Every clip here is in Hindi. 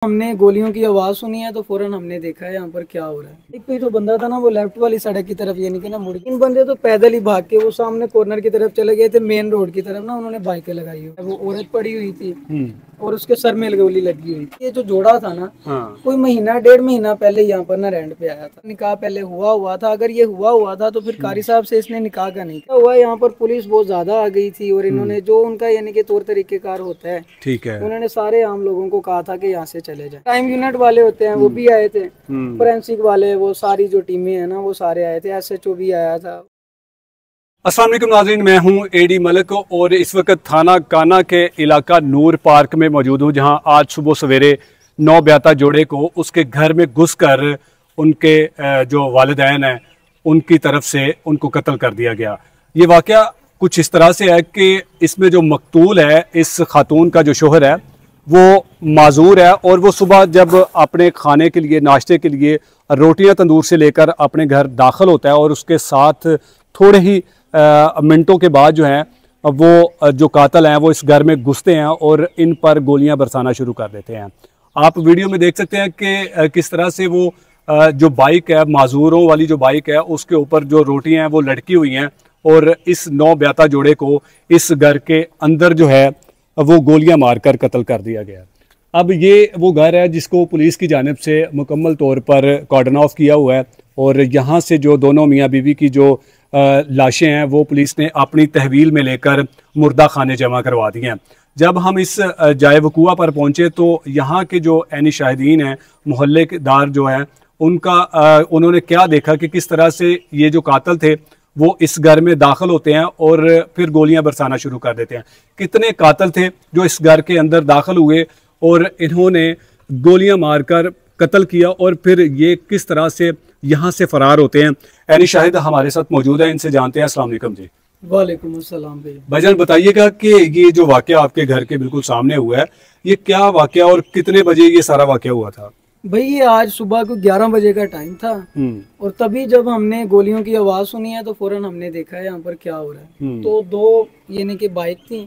हमने गोलियों की आवाज़ सुनी है तो फौरन हमने देखा है यहाँ पर क्या हो रहा है। एक कोई जो बंदा था ना, वो लेफ्ट वाली सड़क की तरफ यानी कि ना मुड़, इन बंदे तो पैदल ही भाग के वो सामने कॉर्नर की तरफ चले गए थे, मेन रोड की तरफ ना उन्होंने बाइकें लगाई हुई, वो औरत पड़ी हुई थी और उसके सर में गोली लगी हुई थी। ये जो जोड़ा था ना, कोई महीना 1.5 महीना पहले यहाँ पर ना रेंट पे आया था। निकाह पहले हुआ था, अगर ये हुआ था तो फिर कारी साहब से इसने निकाह का नहीं किया हुआ। यहाँ पर पुलिस बहुत ज्यादा आ गई थी और इन्होंने जो उनका यानी कि तौर तरीकेकार होता है, ठीक है, उन्होंने सारे आम लोगों को कहा था कि यहाँ से चले जाए। क्राइम यूनिट वाले होते हैं वो भी आए थे, फोरेंसिक वाले, वो सारी जो टीमें हैं ना वो सारे आए थे, SHO भी आया था। अस्सलाम वालेकुम नाज़रीन, मैं हूं AD मलिक और इस वक्त थाना काना के इलाका नूर पार्क में मौजूद हूं, जहां आज सुबह सवेरे 9 ब्याता जोड़े को उसके घर में घुसकर उनके जो वालिदैन हैं उनकी तरफ से उनको कत्ल कर दिया गया। ये वाक़या कुछ इस तरह से है कि इसमें जो मकतूल है, इस खातून का जो शोहर है वो माजूर है और वो सुबह जब अपने खाने के लिए, नाश्ते के लिए रोटियां तंदूर से लेकर अपने घर दाखिल होता है और उसके साथ थोड़े ही मिनटों के बाद जो है वो जो कातिल हैं वो इस घर में घुसते हैं और इन पर गोलियां बरसाना शुरू कर देते हैं। आप वीडियो में देख सकते हैं कि किस तरह से वो जो बाइक है, माजूरों वाली जो बाइक है, उसके ऊपर जो रोटियां हैं वो लटकी हुई हैं और इस 9 ब्याता जोड़े को इस घर के अंदर जो है वो गोलियां मारकर कत्ल कर दिया गया। अब ये वो घर है जिसको पुलिस की जानिब से मुकम्मल तौर पर कॉर्डन ऑफ किया हुआ है और यहाँ से जो दोनों मियाँ बीवी की जो लाशें हैं वो पुलिस ने अपनी तहवील में लेकर मुर्दा खाने जमा करवा दी हैं। जब हम इस जाए वकूआ पर पहुँचे तो यहाँ के जो ऐनी शाहिदीन हैं, मोहल्ले के दार जो हैं, उन्होंने क्या देखा कि किस तरह से ये जो कातिल थे वो इस घर में दाखिल होते हैं और फिर गोलियां बरसाना शुरू कर देते हैं। कितने कातिल थे जो इस घर के अंदर दाखिल हुए और इन्होंने गोलियां मारकर कत्ल किया और फिर ये किस तरह से यहाँ से फरार होते हैं। ऐनी शाहिद हमारे साथ मौजूद है, इनसे जानते हैं। अस्सलाम वालेकुम जी। वालेकुम अस्सलाम भाईजान, बताइएगा कि ये जो वाकया आपके घर के बिल्कुल सामने हुआ है, ये क्या वाकया और कितने बजे ये सारा वाकया हुआ था? भाई ये आज सुबह को 11 बजे का टाइम था और तभी जब हमने गोलियों की आवाज सुनी है तो फौरन हमने देखा है यहाँ पर क्या हो रहा है। तो 2 यानी कि बाइक थी,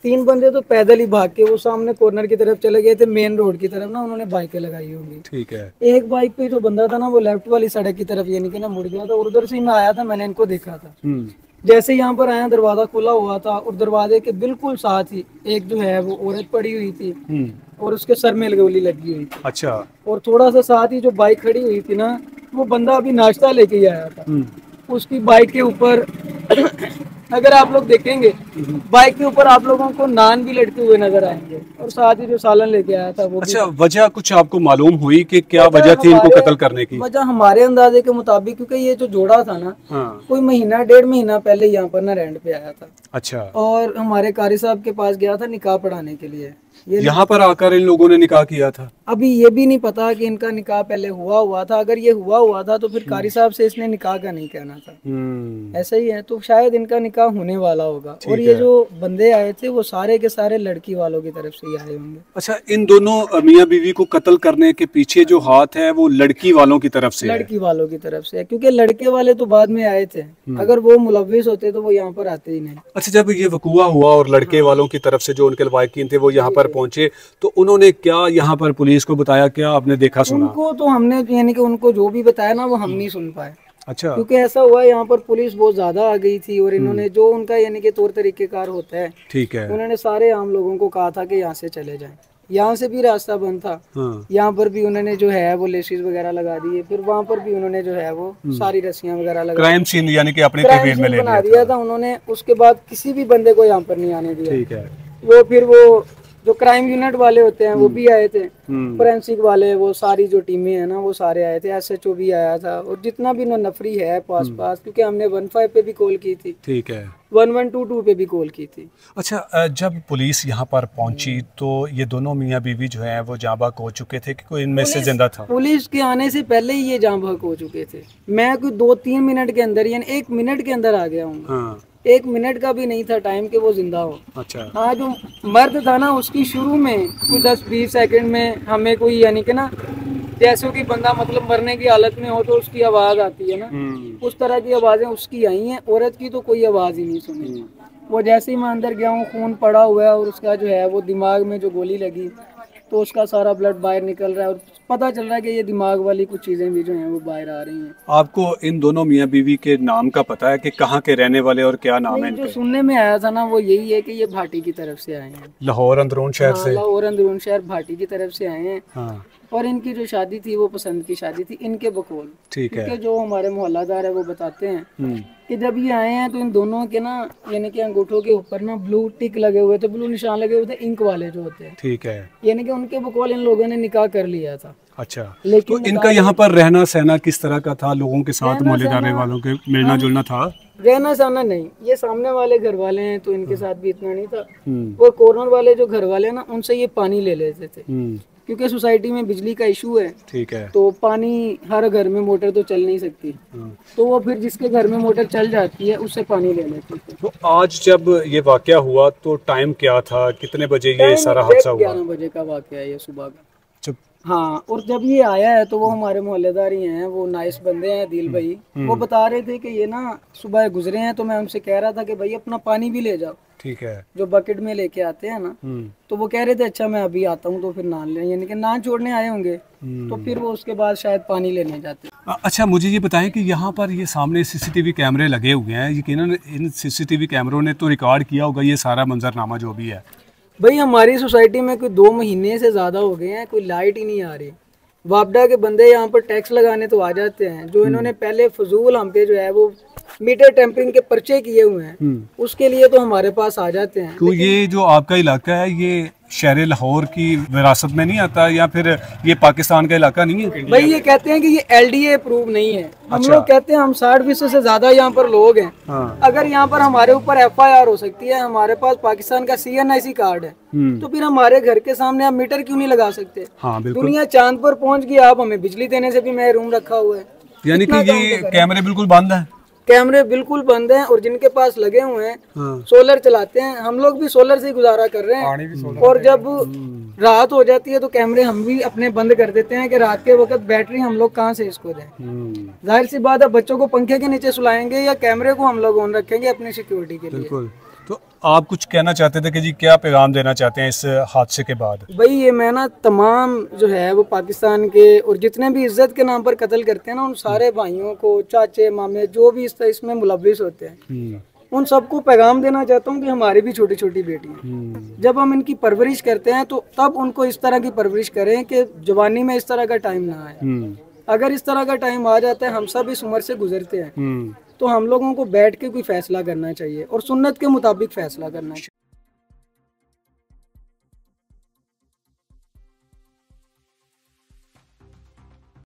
3 बंदे तो पैदल ही भाग के वो सामने कॉर्नर की तरफ चले गए थे, मेन रोड की तरफ ना उन्होंने बाइकें लगाई होंगी। ठीक है। एक बाइक पे जो बंदा था ना वो लेफ्ट वाली सड़क की तरफ यानी कि ना मुड़ गया था और उधर से मैं आया था, मैंने इनको देखा था। जैसे यहाँ पर आया दरवाजा खुला हुआ था और दरवाजे के बिल्कुल साथ ही एक जो है वो औरत पड़ी हुई थी और उसके सर में गोली लगी हुई थी। अच्छा। और थोड़ा सा साथ ही जो बाइक खड़ी हुई थी ना, वो बंदा अभी नाश्ता लेके ही आया था। उसकी बाइक के ऊपर अगर आप लोग देखेंगे, बाइक के ऊपर आप लोगों को नान भी लटके हुए नजर आएंगे और साथ ही जो सालन लेके आया था वो। अच्छा, वजह कुछ आपको मालूम हुई कि क्या वजह थी इनको कत्ल करने की? वजह हमारे अंदाजे के मुताबिक, क्योंकि ये जो जोड़ा था ना, कोई महीना 1.5 महीना पहले यहाँ पर ना रेंट पे आया था। अच्छा। और हमारे कारी साहब के पास गया था निकाह पढ़ाने के लिए। यहाँ पर आकर इन लोगों ने निकाह किया था? अभी ये भी नहीं पता कि इनका निकाह पहले हुआ था। अगर ये हुआ था तो फिर कारी साहब से इसने निकाह का नहीं कहना था। ऐसा ही है, तो शायद इनका निकाह होने वाला होगा। और ये जो बंदे आए थे वो सारे के सारे लड़की वालों की तरफ से ही आए होंगे। अच्छा, इन दोनों मियाँ बीवी को कत्ल करने के पीछे जो हाथ है वो लड़की वालों की तरफ से? लड़की वालों की तरफ से है, क्योंकि लड़के वाले तो बाद में आए थे। अगर वो मुलविस होते तो वो यहाँ पर आते ही नहीं। अच्छा, जब ये वकूआ हुआ और लड़के वालों की तरफ से जो उनके लवाकिन थे वो यहाँ पर पहुंचे तो उन्होंने क्या यहाँ पर पुलिस को बताया? क्या आपने देखा सुना? उनको तो हमने यानी कि उनको जो भी बताया ना वो हम नहीं सुन पाए। अच्छा। क्योंकि ऐसा हुआ यहाँ पर पुलिस बहुत ज्यादा आ गई थी और इन्होंने जो उनका यानी कि तौर तरीकेकार होता है, ठीक है, उन्होंने सारे आम लोगों को कहा था कि यहाँ से चले जाएं। यहाँ से भी रास्ता बंद था। यहाँ पर भी उन्होंने जो है वो लेसिस वगैरह लगा दिए, फिर वहाँ पर भी उन्होंने जो है वो सारी रस्सियाँ वगैरह लगा, क्राइम सीन यानी कि अपनी तहवील में बना दिया था उन्होंने। उसके बाद किसी भी बंदे को यहाँ पर नहीं आने दिया। ठीक है। वो फिर वो जो क्राइम यूनिट वाले होते हैं वो भी आए थे, फोरेंसिक वाले, वो सारी जो टीमें हैं ना वो सारे आए थे, SHO भी आया था और जितना भी नफरी है पास क्योंकि हमने 15 पे भी कॉल की थी। ठीक है। 1122 पे भी कॉल की थी। अच्छा, जब पुलिस यहाँ पर पहुंची तो ये दोनों मियाँ बीवी जो है वो जाँ बहक हो चुके थे कि कोई इनमें से जिंदा था? पुलिस के आने से पहले ही ये जाँ बहक हो चुके थे। मैं कोई 2-3 मिनट के अंदर यानी 1 मिनट के अंदर आ गया हूँ। 1 मिनट का भी नहीं था टाइम के वो जिंदा हो। अच्छा। हाँ, जो मर्द था ना उसकी शुरू में कोई 10-20 सेकंड में हमें कोई यानी कि ना जैसे कि बंदा मतलब मरने की हालत में हो तो उसकी आवाज आती है ना, उस तरह की आवाजें उसकी आई हैं। औरत की तो कोई आवाज ही नहीं सुनी। वो जैसे ही मैं अंदर गया हूँ, खून पड़ा हुआ है और उसका जो है वो दिमाग में जो गोली लगी तो उसका सारा ब्लड बाहर निकल रहा है और पता चल रहा है कि ये दिमाग वाली कुछ चीजें भी जो हैं वो बाहर आ रही हैं। आपको इन दोनों मियाँ बीवी के नाम का पता है कि कहाँ के रहने वाले और क्या नाम है नहीं, जो इनका? सुनने में आया था ना वो यही है कि ये भाटी की तरफ से आए हैं। लाहौर अंदरून शहर हाँ, से? लाहौर अंदरून शहर भाटी की तरफ से आए हैं। हाँ, और इनकी जो शादी थी वो पसंद की शादी थी इनके बकौल। ठीक है। क्योंकि जो हमारे मोहल्लादार है वो बताते हैं कि जब ये आए हैं तो इन दोनों के ना यानी कि अंगूठों के ऊपर ना ब्लू टिक लगे हुए थे, ब्लू निशान लगे हुए थे, इंक वाले जो होते हैं। ठीक है। यानी कि उनके बकौल इन लोगों ने निकाह कर लिया था। अच्छा, लेकिन तो इनका यहाँ पर रहना सहना किस तरह का था? लोगों के साथ मोहल्लेदार वालों के मिलना जुलना था? रहना सहना नहीं, ये सामने वाले घर वाले हैं तो इनके साथ भी इतना नहीं था। वो कॉर्नर वाले जो घर वाले हैं ना उनसे ये पानी ले लेते थे, क्योंकि सोसाइटी में बिजली का इशू है। ठीक है। तो पानी हर घर में मोटर तो चल नहीं सकती, तो वो फिर जिसके घर में मोटर चल जाती है उससे पानी ले लेते थे। तो आज जब ये वाकया हुआ तो टाइम क्या था, कितने बजे ये सारा हादसा हुआ? 11 बजे का वाकया है ये सुबह का। जब हाँ, और जब ये आया है तो वो हमारे मोहल्लेदार ही हैं, वो नाइस बंदे हैं दिल भाई। वो बता रहे थे कि ये ना सुबह गुजरे हैं, तो मैं उनसे कह रहा था कि भाई अपना पानी भी ले जाओ, ठीक है, जो बकेट में लेके आते हैं ना। तो वो कह रहे थे अच्छा मैं अभी आता हूँ, तो फिर नान लें, यानी कि नान छोड़ने आए होंगे, तो फिर वो उसके बाद शायद पानी लेने जाते। अच्छा, मुझे ये बताएं कि यहाँ पर ये सामने सीसीटीवी कैमरे लगे हुए हैं, यकीनन इन सीसीटीवी कैमरों ने तो रिकॉर्ड किया होगा ये सारा मंजरनामा जो भी है। भाई हमारी सोसाइटी में कोई 2 महीने से ज्यादा हो गए हैं, कोई लाइट ही नहीं आ रही। वापडा के बंदे यहाँ पर टैक्स लगाने तो आ जाते हैं, जो इन्होंने पहले फजूल हम पे जो है वो मीटर टेम्परिंग के पर्चे किए हुए हैं, उसके लिए तो हमारे पास आ जाते हैं। तो ये जो आपका इलाका है ये शहर लाहौर की विरासत में नहीं आता, या फिर ये पाकिस्तान का इलाका नहीं है? भाई ये कहते हैं कि ये LDA अप्रूव नहीं है। हम लोग कहते हैं हम 60% से ज्यादा यहाँ पर लोग हैं। हाँ। अगर यहाँ पर हमारे ऊपर FIR हो सकती है, हमारे पास पाकिस्तान का CNIC कार्ड है, तो फिर हमारे घर के सामने आप मीटर क्यों नहीं लगा सकते? हाँ, बिल्कुल। दुनिया चांद पर पहुँच गई, आप हमें बिजली देने से भी महरूम रखा हुआ है। यानी कि ये कैमरे बिल्कुल बंद है? कैमरे बिल्कुल बंद हैं, और जिनके पास लगे हुए हैं सोलर चलाते हैं। हम लोग भी सोलर से ही गुजारा कर रहे हैं, और जब रात हो जाती है तो कैमरे हम भी अपने बंद कर देते हैं कि रात के वक्त बैटरी हम लोग कहाँ से इसको दें। जाहिर सी बात है, बच्चों को पंखे के नीचे सुलाएंगे या कैमरे को हम लोग ऑन रखेंगे अपनी सिक्योरिटी के लिए। बिल्कुल। तो आप कुछ कहना चाहते थे कि जी क्या पैगाम देना चाहते हैं इस हादसे के बाद? भाई ये मैं ना तमाम जो है वो पाकिस्तान के और जितने भी इज्जत के नाम पर कत्ल करते हैं ना, उन सारे भाइयों को, चाचे मामे जो भी इसमें मुलविस होते हैं, उन सबको पैगाम देना चाहता हूँ कि हमारी भी छोटी छोटी बेटियां, जब हम इनकी परवरिश करते हैं तो तब उनको इस तरह की परवरिश करें कि जवानी में इस तरह का टाइम ना आए। अगर इस तरह का टाइम आ जाता है, हम सब इस उम्र से गुजरते हैं, तो हम लोगों को बैठ के कोई फैसला करना चाहिए और सुन्नत के मुताबिक फैसला करना चाहिए।